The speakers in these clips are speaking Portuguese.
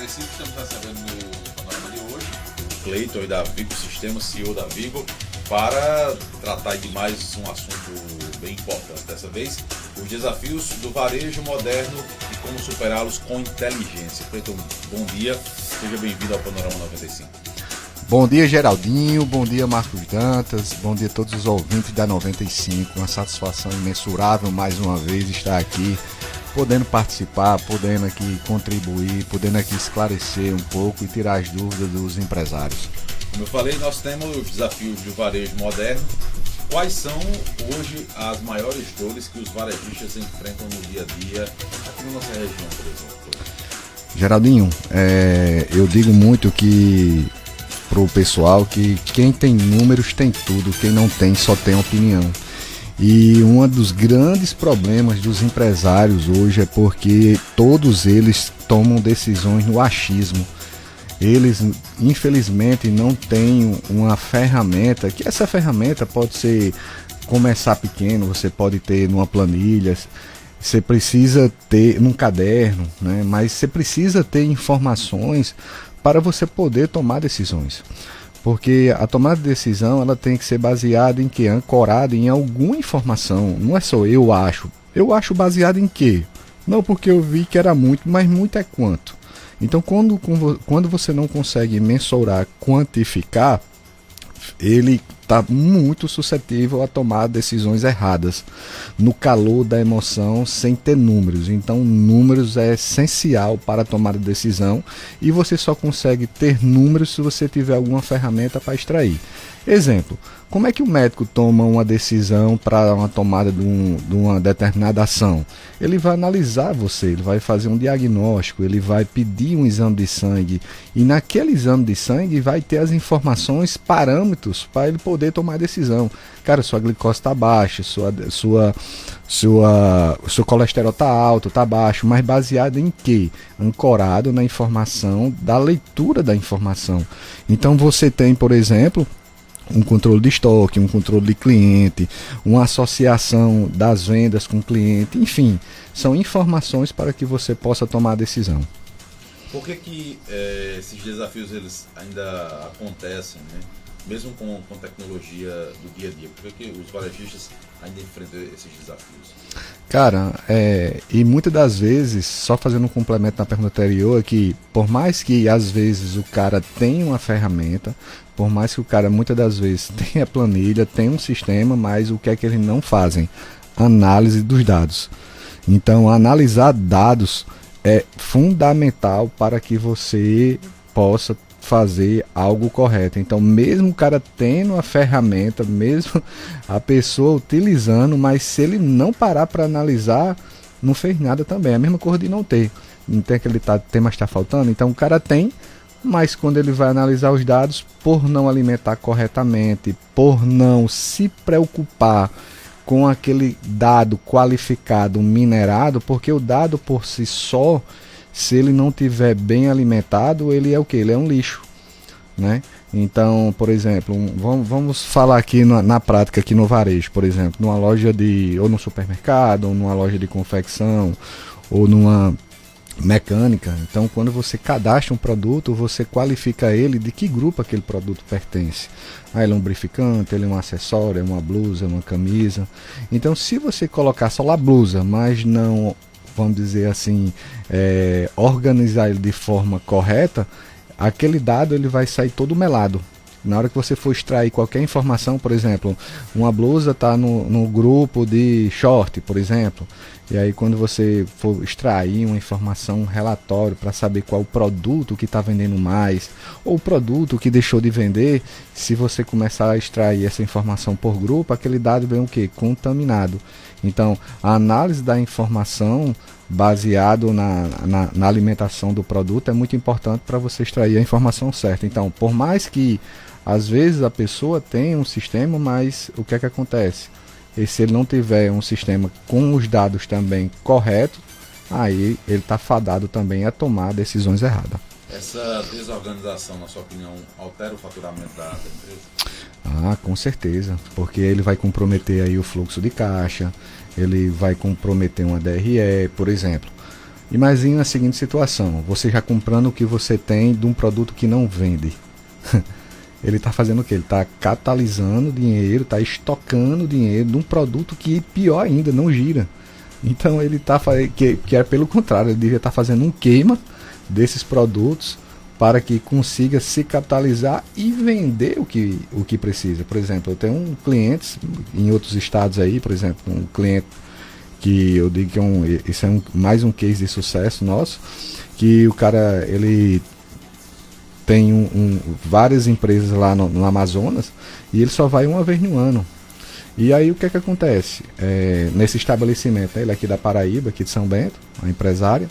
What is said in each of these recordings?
95, estamos recebendo no panorama de hoje o Cleiton da Vigo Sistemas, CEO da Vigo, para tratar de mais um assunto bem importante dessa vez, os desafios do varejo moderno e como superá-los com inteligência. Cleiton, bom dia, seja bem-vindo ao Panorama 95. Bom dia, Geraldinho, bom dia, Marcos Dantas, bom dia a todos os ouvintes da 95, uma satisfação imensurável mais uma vez estar aqui, podendo participar, podendo aqui contribuir, podendo aqui esclarecer um pouco e tirar as dúvidas dos empresários. Como eu falei, nós temos os desafios do varejo moderno. Quais são hoje as maiores dores que os varejistas enfrentam no dia a dia aqui na nossa região, por exemplo? Geraldinho, eu digo muito que pro pessoal que quem tem números tem tudo, quem não tem só tem opinião. E um dos grandes problemas dos empresários hoje é porque todos eles tomam decisões no achismo. Eles, infelizmente, não têm uma ferramenta, que essa ferramenta pode ser começar pequeno, você pode ter numa planilha, você precisa ter num caderno, né? Mas você precisa ter informações para você poder tomar decisões. Porque a tomada de decisão ela tem que ser baseada em quê? Ancorada em alguma informação. Não é só eu acho. Eu acho baseado em quê? Não porque eu vi que era muito, mas muito é quanto. Então quando você não consegue mensurar, quantificar, ele está muito suscetível a tomar decisões erradas, no calor da emoção, sem ter números. Então números é essencial para tomar a decisão e você só consegue ter números se você tiver alguma ferramenta para extrair. Exemplo, como é que o médico toma uma decisão para uma tomada de uma determinada ação? Ele vai analisar você, ele vai fazer um diagnóstico, ele vai pedir um exame de sangue e naquele exame de sangue vai ter as informações, parâmetros para ele poder tomar a decisão. Cara, sua glicose está baixa, seu colesterol está alto, está baixo, mas baseado em quê? Ancorado na informação, da leitura da informação. Então você tem, por exemplo, um controle de estoque, um controle de cliente, uma associação das vendas com o cliente, enfim, são informações para que você possa tomar a decisão. Por que esses desafios eles ainda acontecem, né? Mesmo com tecnologia do dia a dia? Por que os varejistas ainda enfrentam esses desafios? Cara, e muitas das vezes, só fazendo um complemento na pergunta anterior, é que por mais que às vezes o cara tenha uma ferramenta, por mais que o cara muitas das vezes tenha planilha, tenha um sistema, mas o que é que eles não fazem? Análise dos dados. Então, analisar dados é fundamental para que você possa fazer algo correto. Então, mesmo o cara tendo a ferramenta, mesmo a pessoa utilizando, mas se ele não parar para analisar, não fez nada também. É a mesma coisa de não ter. Não tem aquele tema está faltando. Então, o cara tem, mas quando ele vai analisar os dados, por não alimentar corretamente, por não se preocupar com aquele dado qualificado, minerado, porque o dado por si só, se ele não tiver bem alimentado, ele é o que? Ele é um lixo, né? Então, por exemplo, vamos falar aqui na prática, aqui no varejo, por exemplo, numa loja ou no supermercado, ou numa loja de confecção, ou numa mecânica. Então, quando você cadastra um produto, você qualifica ele de que grupo aquele produto pertence. Ele é um lubrificante, ele é um acessório, é uma blusa, é uma camisa. Então, se você colocar só lá blusa, mas não, vamos dizer assim, organizar ele de forma correta, aquele dado ele vai sair todo melado. Na hora que você for extrair qualquer informação, por exemplo, uma blusa está no grupo de short, por exemplo, e aí quando você for extrair uma informação, um relatório para saber qual o produto que está vendendo mais, ou o produto que deixou de vender, se você começar a extrair essa informação por grupo, aquele dado vem o quê? Contaminado. Então, a análise da informação baseado na alimentação do produto é muito importante para você extrair a informação certa. Então, por mais que às vezes a pessoa tenha um sistema, mas o que é que acontece? E se ele não tiver um sistema com os dados também corretos, aí ele está fadado também a tomar decisões erradas. Essa desorganização, na sua opinião, altera o faturamento da empresa? Com certeza, porque ele vai comprometer aí o fluxo de caixa, ele vai comprometer uma DRE, por exemplo. Imagine a seguinte situação, você já comprando o que você tem de um produto que não vende. Ele está fazendo o quê? Ele está catalisando dinheiro, está estocando dinheiro de um produto que, pior ainda, não gira. Então ele está fazendo, que é pelo contrário, ele devia estar fazendo um queima desses produtos para que consiga se capitalizar e vender o que precisa. Por exemplo, eu tenho um cliente em outros estados aí, por exemplo, um cliente que eu digo que isso é mais um case de sucesso nosso, que o cara, ele tem várias empresas lá no Amazonas e ele só vai uma vez no ano. E aí o que acontece? Nesse estabelecimento, né, ele é aqui da Paraíba, aqui de São Bento, uma empresária,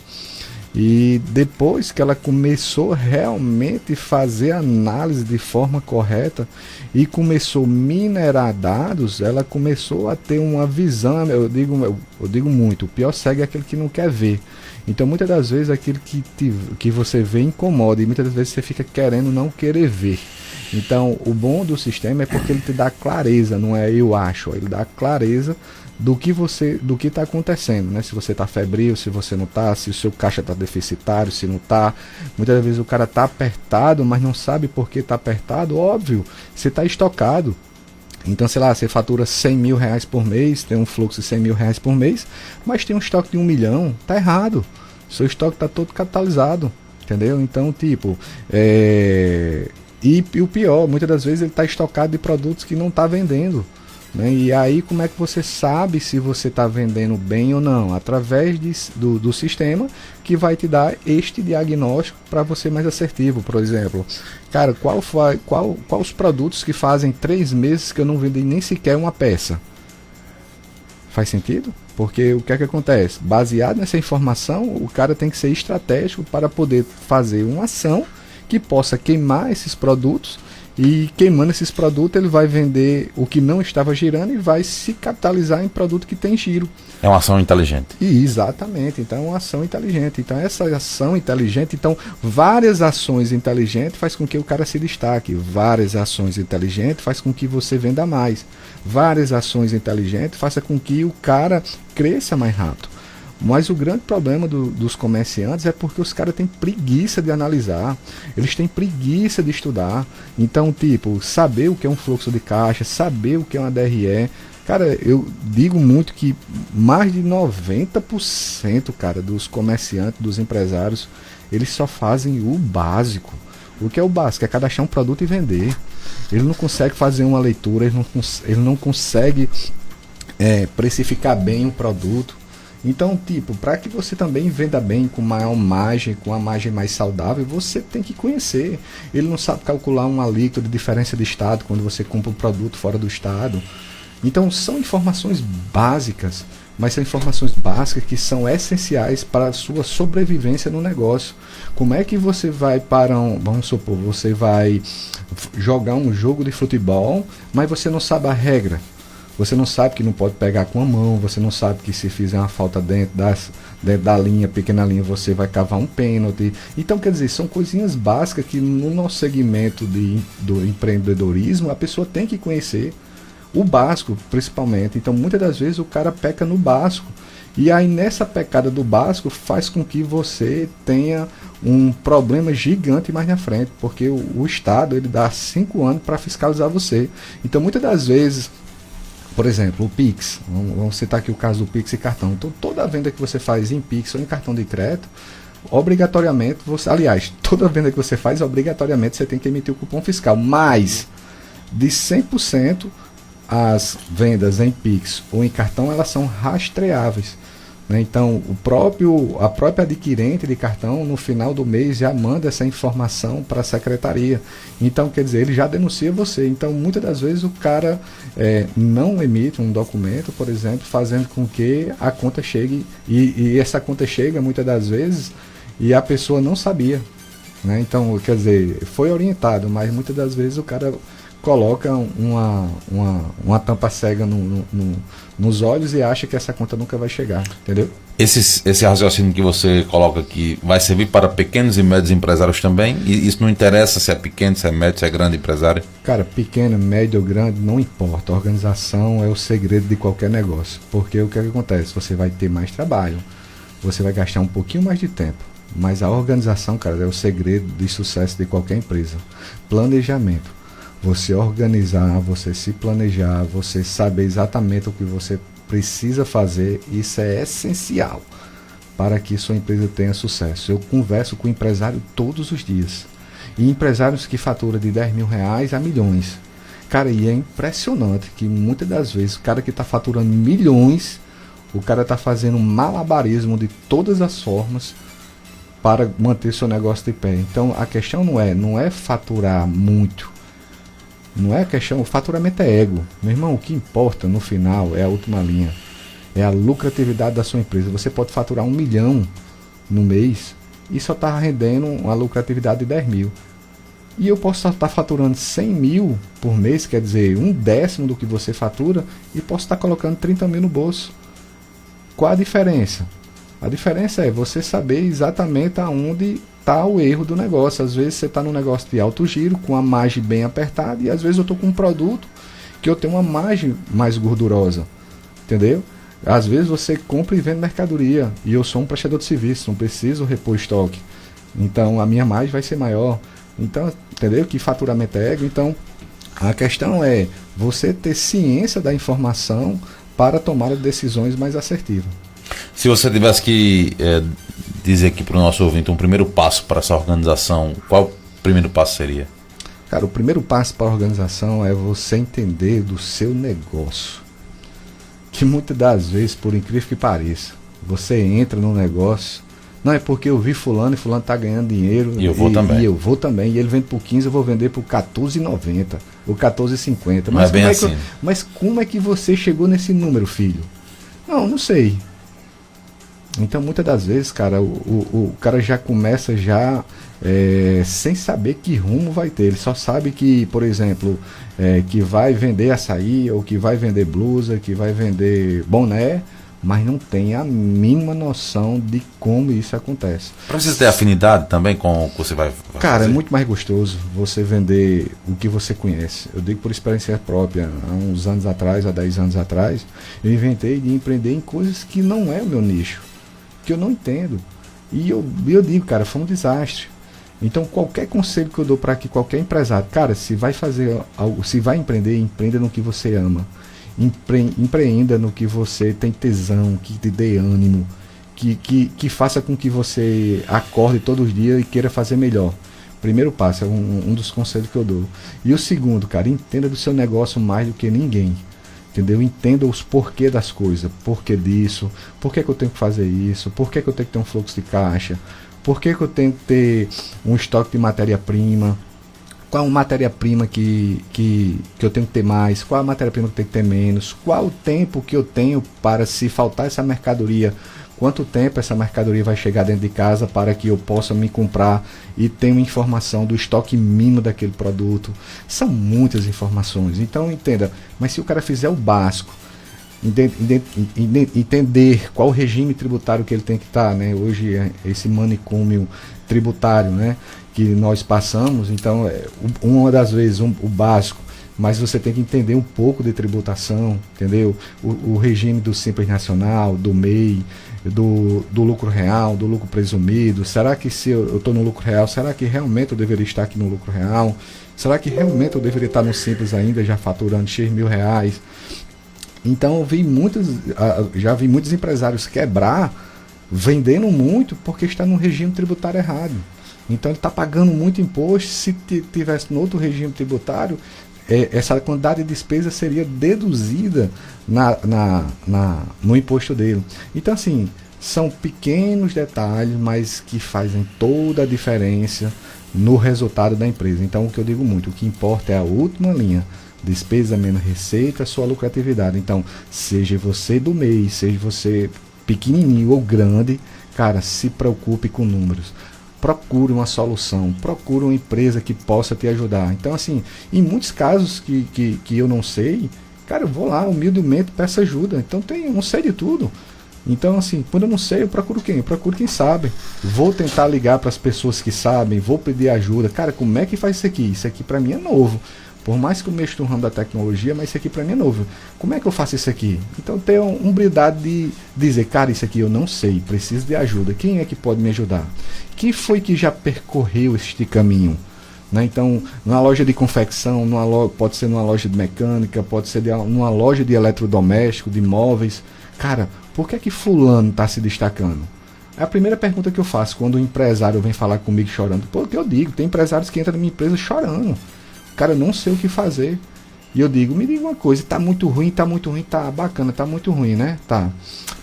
e depois que ela começou realmente a fazer análise de forma correta e começou a minerar dados, ela começou a ter uma visão, eu digo muito, o pior cego é aquele que não quer ver. Então muitas das vezes aquilo que você vê incomoda e muitas das vezes você fica querendo não querer ver. Então o bom do sistema é porque ele te dá clareza, não é eu acho, ele dá clareza do que está acontecendo, né? Se você está febril, se você não está, se o seu caixa está deficitário, se não está. Muitas vezes o cara está apertado, mas não sabe por que está apertado. Óbvio, você está estocado. Então, sei lá, você fatura 100 mil reais por mês, tem um fluxo de 100 mil reais por mês, mas tem um estoque de 1 milhão, tá errado. Seu estoque está todo capitalizado, entendeu? Então, tipo, e o pior, muitas das vezes ele está estocado de produtos que não está vendendo. Né? E aí como é que você sabe se você está vendendo bem ou não? Através do sistema que vai te dar este diagnóstico para você mais assertivo. Por exemplo, cara, qual os produtos que fazem 3 meses que eu não vendi nem sequer uma peça? Faz sentido? Porque o que é que acontece? Baseado nessa informação, o cara tem que ser estratégico para poder fazer uma ação que possa queimar esses produtos. E queimando esses produtos, ele vai vender o que não estava girando e vai se capitalizar em produto que tem giro. É uma ação inteligente. E exatamente, então é uma ação inteligente. Então essa ação inteligente, então várias ações inteligentes faz com que o cara se destaque. Várias ações inteligentes faz com que você venda mais. Várias ações inteligentes faça com que o cara cresça mais rápido. Mas o grande problema dos comerciantes é porque os caras têm preguiça de analisar, eles têm preguiça de estudar. Então, tipo, saber o que é um fluxo de caixa, saber o que é uma DRE. Cara, eu digo muito que mais de 90%, cara, dos comerciantes, dos empresários, eles só fazem o básico. O que é o básico? É cadastrar um produto e vender. Ele não consegue fazer uma leitura, ele não consegue precificar bem o produto. Então, tipo, para que você também venda bem, com maior margem, com uma margem mais saudável, você tem que conhecer. Ele não sabe calcular uma alíquota de diferença de estado quando você compra um produto fora do estado. Então, são informações básicas, mas são informações básicas que são essenciais para a sua sobrevivência no negócio. Como é que você vai para vamos supor, você vai jogar um jogo de futebol, mas você não sabe a regra. Você não sabe que não pode pegar com a mão, você não sabe que se fizer uma falta dentro da linha, pequena linha, você vai cavar um pênalti. Então, quer dizer, são coisinhas básicas que no nosso segmento do empreendedorismo a pessoa tem que conhecer. O básico, principalmente. Então, muitas das vezes o cara peca no básico. E aí, nessa pecada do básico, faz com que você tenha um problema gigante mais na frente. Porque o Estado, ele dá 5 anos para fiscalizar você. Então, muitas das vezes... Por exemplo, o Pix, vamos citar aqui o caso do Pix e cartão. Então, toda venda que você faz em Pix ou em cartão de crédito, obrigatoriamente, toda venda que você faz, obrigatoriamente você tem que emitir o cupom fiscal. Mas, de 100%, as vendas em Pix ou em cartão, elas são rastreáveis. Então, a própria adquirente de cartão, no final do mês, já manda essa informação para a secretaria. Então, quer dizer, ele já denuncia você. Então, muitas das vezes, o cara não emite um documento, por exemplo, fazendo com que a conta chegue, e essa conta chega, muitas das vezes, e a pessoa não sabia. Né? Então, quer dizer, foi orientado, mas muitas das vezes o cara coloca uma tampa cega nos olhos e acha que essa conta nunca vai chegar, entendeu? Esse raciocínio que você coloca aqui vai servir para pequenos e médios empresários também? E isso não interessa se é pequeno, se é médio, se é grande empresário? Cara, pequeno, médio ou grande, não importa. A organização é o segredo de qualquer negócio. Porque o que acontece? Você vai ter mais trabalho, você vai gastar um pouquinho mais de tempo. Mas a organização, cara, é o segredo de sucesso de qualquer empresa. Planejamento. Você organizar, você se planejar, você saber exatamente o que você precisa fazer, isso é essencial para que sua empresa tenha sucesso. Eu converso com empresário todos os dias. E empresários que faturam de 10 mil reais a milhões. Cara, e é impressionante que muitas das vezes o cara que está faturando milhões, o cara está fazendo malabarismo de todas as formas para manter seu negócio de pé. Então a questão não é faturar muito. Não é a questão, o faturamento é ego. Meu irmão, o que importa no final é a última linha. É a lucratividade da sua empresa. Você pode faturar 1 milhão no mês e só está rendendo uma lucratividade de 10 mil. E eu posso estar faturando 100 mil por mês, quer dizer, 1/10 do que você fatura, e posso estar colocando 30 mil no bolso. Qual a diferença? A diferença é você saber exatamente aonde está o erro do negócio. Às vezes você está num negócio de alto giro, com a margem bem apertada, e às vezes eu estou com um produto que eu tenho uma margem mais gordurosa. Entendeu? Às vezes você compra e vende mercadoria, e eu sou um prestador de serviço, não preciso repor estoque. Então a minha margem vai ser maior. Então, entendeu? Que faturamento é ego. Então, a questão é você ter ciência da informação para tomar decisões mais assertivas. Se você tivesse que dizer aqui para o nosso ouvinte um primeiro passo para essa organização, qual o primeiro passo seria? Cara, o primeiro passo para a organização é você entender do seu negócio. Que muitas das vezes, por incrível que pareça, você entra no negócio, não é porque eu vi fulano e fulano está ganhando dinheiro e eu vou também. E eu vou também, e ele vende por 15, eu vou vender por R$14,90 ou R$14,50. Mas bem assim. Mas como é que você chegou nesse número, filho? Não sei. Então muitas das vezes, cara, o cara já começa sem saber que rumo vai ter. Ele só sabe que, por exemplo, que vai vender açaí, ou que vai vender blusa, que vai vender boné, mas não tem a mínima noção de como isso acontece. Precisa ter afinidade também com o que você vai fazer? Cara, é muito mais gostoso você vender o que você conhece. Eu digo por experiência própria. Há uns anos atrás, há 10 anos atrás, eu inventei de empreender em coisas que não é o meu nicho, que eu não entendo. E eu digo, cara, foi um desastre. Então qualquer conselho que eu dou para que qualquer empresário, cara, se vai fazer algo, se vai empreender, empreenda no que você ama. Empreenda no que você tem tesão, que te dê ânimo, que faça com que você acorde todos os dias e queira fazer melhor. Primeiro passo, é um dos conselhos que eu dou. E o segundo, cara, entenda do seu negócio mais do que ninguém. Entendeu? Entenda os porquê das coisas. Porquê disso, por que eu tenho que fazer isso, por que eu tenho que ter um fluxo de caixa, por que eu tenho que ter um estoque de matéria-prima. Qual a matéria-prima que eu tenho que ter mais? Qual a matéria-prima que eu tenho que ter menos? Qual o tempo que eu tenho para, se faltar essa mercadoria, quanto tempo essa mercadoria vai chegar dentro de casa para que eu possa me comprar e ter uma informação do estoque mínimo daquele produto? São muitas informações. Então entenda, mas se o cara fizer o básico, entender qual o regime tributário que ele tem que estar, né? Hoje é esse manicômio tributário, né, que nós passamos. Então uma das vezes o básico, mas você tem que entender um pouco de tributação, entendeu? O regime do Simples Nacional, do MEI, do lucro real, do lucro presumido. Será que se eu estou no lucro real, será que realmente eu deveria estar aqui no lucro real? Será que realmente eu deveria estar no Simples ainda, já faturando X mil reais? Então já vi muitos empresários quebrar, vendendo muito porque está no regime tributário errado. Então ele está pagando muito imposto. Se tivesse no outro regime tributário, essa quantidade de despesa seria deduzida no imposto dele. Então assim, são pequenos detalhes, mas que fazem toda a diferença no resultado da empresa. Então o que eu digo muito, o que importa é a última linha. Despesa menos receita, sua lucratividade. Então, seja você do mês, seja você pequenininho ou grande, cara, se preocupe com números. Procure uma solução, procure uma empresa que possa te ajudar. Então, assim, em muitos casos que eu não sei, cara, eu vou lá humildemente, peço ajuda. Então, eu não sei de tudo. Então, assim, quando eu não sei, eu procuro quem? Eu procuro quem sabe. Vou tentar ligar para as pessoas que sabem, vou pedir ajuda. Cara, como é que faz isso aqui? Isso aqui para mim é novo. Por mais que eu mexa no ramo da tecnologia, mas isso aqui para mim é novo. Como é que eu faço isso aqui? Então ter uma humildade de dizer, cara, isso aqui eu não sei, preciso de ajuda. Quem é que pode me ajudar? Quem foi que já percorreu este caminho? Né? Então, numa loja de confecção, pode ser numa loja de mecânica, pode ser numa loja de eletrodoméstico, de móveis. Cara, por que é que fulano está se destacando? É a primeira pergunta que eu faço quando o empresário vem falar comigo chorando. Porque eu digo, tem empresários que entram na minha empresa chorando. Cara, eu não sei o que fazer. E eu digo, me diga uma coisa, tá muito ruim, tá bacana, tá muito ruim, né? Tá.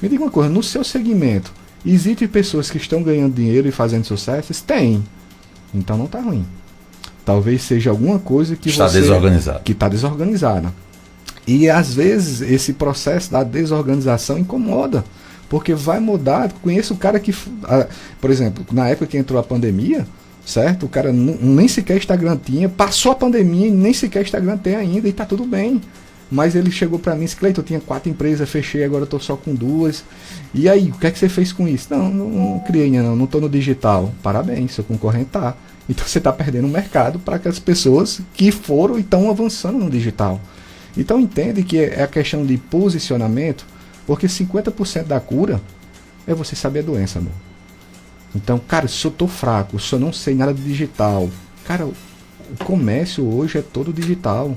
Me diga uma coisa, no seu segmento, existem pessoas que estão ganhando dinheiro e fazendo sucesso? Tem. Então não tá ruim. Talvez seja alguma coisa que está desorganizado. Que está desorganizada. E às vezes esse processo da desorganização incomoda, porque vai mudar. Conheço o cara que, por exemplo, na época que entrou a pandemia, certo? O cara nem sequer Instagram tinha, passou a pandemia e nem sequer Instagram tem ainda e tá tudo bem. Mas ele chegou para mim e disse, Cleiton, eu tinha 4 empresas, fechei, agora eu tô só com 2. E aí, o que é que você fez com isso? Não criei, não tô no digital. Parabéns, seu concorrente tá. Então você está perdendo o mercado para aquelas pessoas que foram e estão avançando no digital. Então entende que é a questão de posicionamento, porque 50% da cura é você saber a doença, amor. Então, cara, se eu estou fraco, se eu não sei nada de digital, cara, o comércio hoje é todo digital.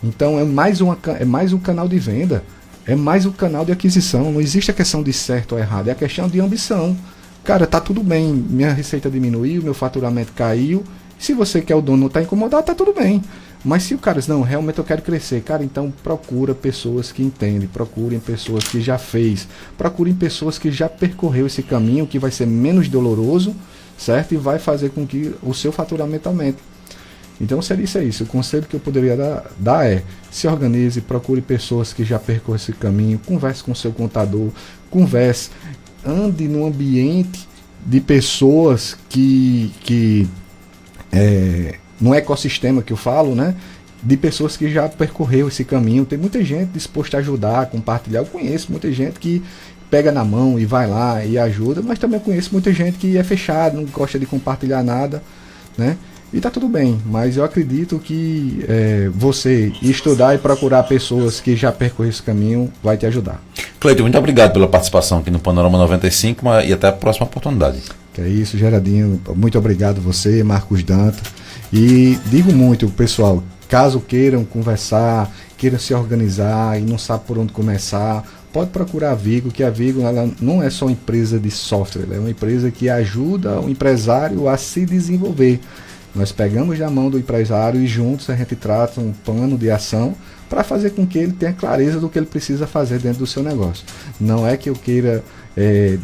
Então é mais um canal de venda, é mais um canal de aquisição. Não existe a questão de certo ou errado, é a questão de ambição. Cara, tá tudo bem, minha receita diminuiu, meu faturamento caiu. Se você que é o dono não está incomodado, tá tudo bem. Mas se o cara diz, não, realmente eu quero crescer, cara, então procura pessoas que entendem, procurem pessoas que já fez, procurem pessoas que já percorreu esse caminho, que vai ser menos doloroso, certo? E vai fazer com que o seu faturamento aumente. Então seria isso aí. O conselho que eu poderia dar é, se organize, procure pessoas que já percorreram esse caminho, converse com o seu contador, ande num ambiente de pessoas no ecossistema que eu falo, né? De pessoas que já percorreu esse caminho. Tem muita gente disposta a ajudar, compartilhar. Eu conheço muita gente que pega na mão e vai lá e ajuda, mas também conheço muita gente que é fechada, não gosta de compartilhar nada, né? E tá tudo bem, mas eu acredito que você estudar e procurar pessoas que já percorreram esse caminho vai te ajudar. Cleiton, muito obrigado pela participação aqui no Panorama 95 e até a próxima oportunidade. Que é isso, Gerardinho. Muito obrigado você, Marcos Dantas. E digo muito, pessoal, caso queiram conversar, queiram se organizar e não sabe por onde começar, pode procurar a Vigo, que a Vigo ela não é só uma empresa de software, ela é uma empresa que ajuda o empresário a se desenvolver. Nós pegamos na mão do empresário e juntos a gente trata um plano de ação para fazer com que ele tenha clareza do que ele precisa fazer dentro do seu negócio. Não é que eu queira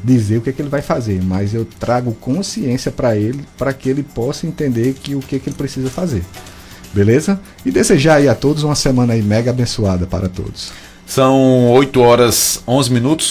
dizer o que ele vai fazer, mas eu trago consciência para ele, para que ele possa entender o que ele precisa fazer. Beleza? E desejar aí a todos uma semana aí mega abençoada para todos. São 8 horas 11 minutos.